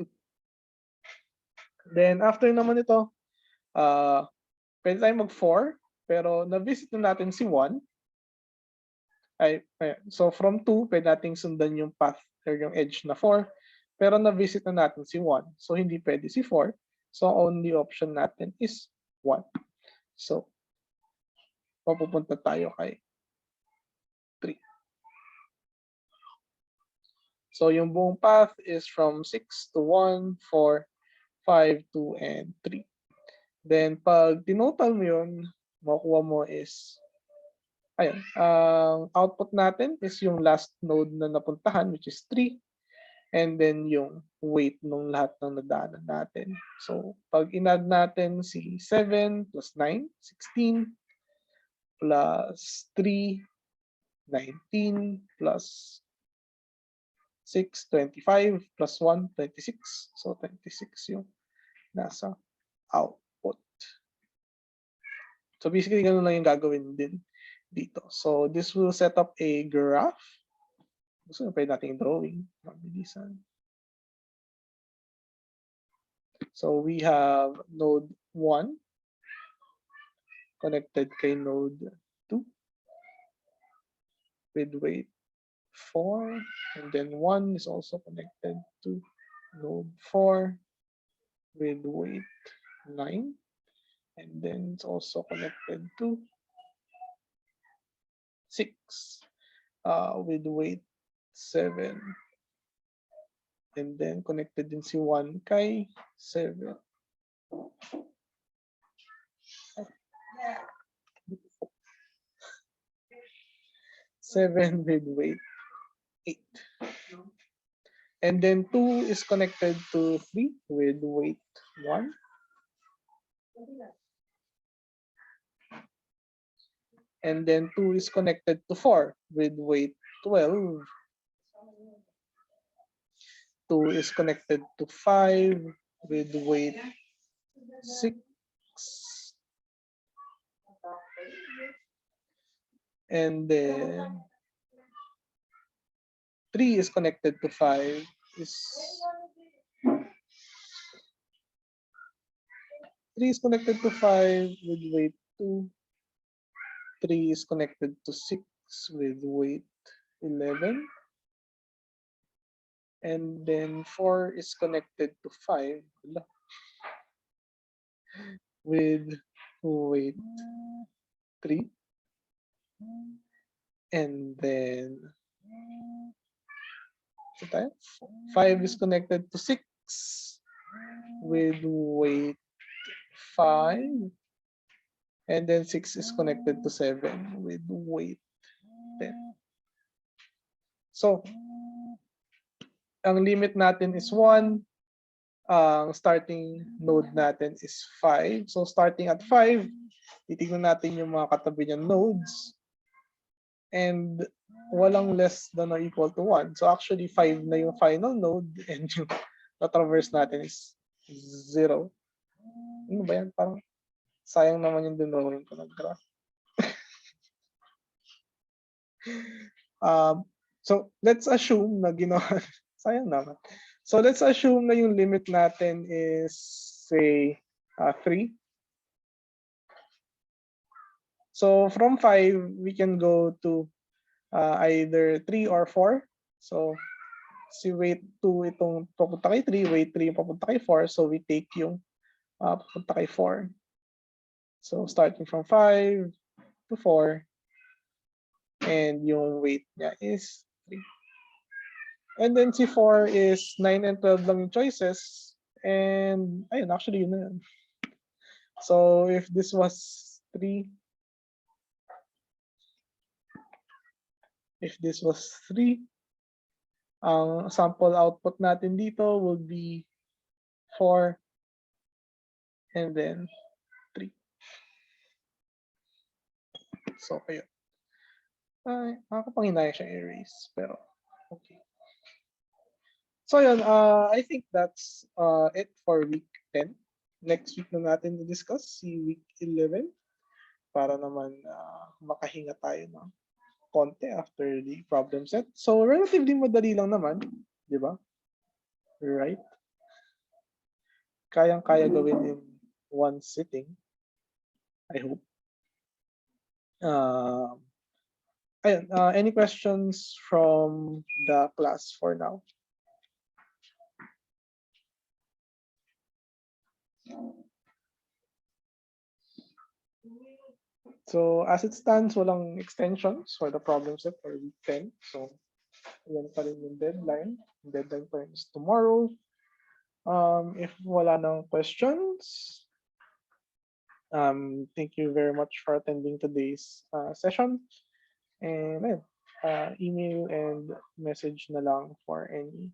2. Then after naman ito, pwede tayong mag-4, pero na-visit na natin si 1. So from 2, pwede nating sundan yung path or yung edge na 4. Pero na-visit na natin si 1. So hindi pwede si 4. So only option natin is 1. So papupunta tayo kay 3. So yung buong path is from 6 to 1, 4, 5, 2, and 3. Then pag tinotal mo yun, makukuha mo is, ayun, ang output natin is yung last node na napuntahan, which is 3. And then yung weight ng lahat ng nadaanan natin. So pag in-add natin si 7 plus 9, 16, plus 3, 19, plus 6, 25, plus 1, 26. So 26 yung nasa output. So basically, ganun lang yung gagawin din dito. So this will set up a graph. Gusto nyo pwede natin drawing. Mabilisan. So we have node 1 connected kay node 2 with weight 4, and then 1 is also connected to node 4 with weight 9, and then it's also connected to 6 with weight 7, and then connected din si 1 kay 7. 7 with weight 8. And then 2 is connected to 3 with weight 1. And then 2 is connected to 4 with weight 12. 2 is connected to 5 with weight 6. And then 3 is connected to 5 is 3 is connected to 5 with weight 2. 3 is connected to 6 with weight 11. And then 4 is connected to 5 with weight 3. And then 5 is connected to 6 with weight 5. And then 6 is connected to 7 with weight 10. So, ang limit natin is 1. Ang starting node natin is 5. So, starting at 5, titignan natin yung mga katabi niyang nodes. And walang less than or equal to 1. So, actually, 5 na yung final node and yung na-traverse natin is 0. Ano ba yan? Parang sayang naman yung dinrawing ko ng graph. So, let's assume na ginawa. Sayang naman. So, let's assume na yung limit natin is, say, 3. So, from 5, we can go to either 3 or 4. So, si weight 2 itong papunta kay 3, weight 3 yung papunta kay 4. So, we take yung papunta kay 4. So, starting from 5 to 4. And yung weight niya is 3. And then si 4 is 9 and 12 lang yung choices. And ayun, actually yun na yun. So if this was 3, ang sample output natin dito will be 4 and then 3. So ayun. Ay, nakakapanginaya siyang erase, pero okay. So yun, I think that's it for week 10. Next week na natin i-discuss si week 11 para naman makahinga tayo ng konti after the problem set. So relatively madali lang naman, di ba? Right? Kayang-kaya gawin in one sitting. I hope. Ayun, any questions from the class for now? So as it stands, walang extensions for the problem set for week 10. So yan pa rin yung deadline. Yung deadline pa rin is tomorrow. If wala nang questions, thank you very much for attending today's session. And email and message na lang for any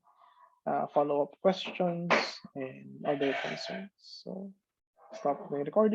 follow-up questions and other concerns. So stop the recording.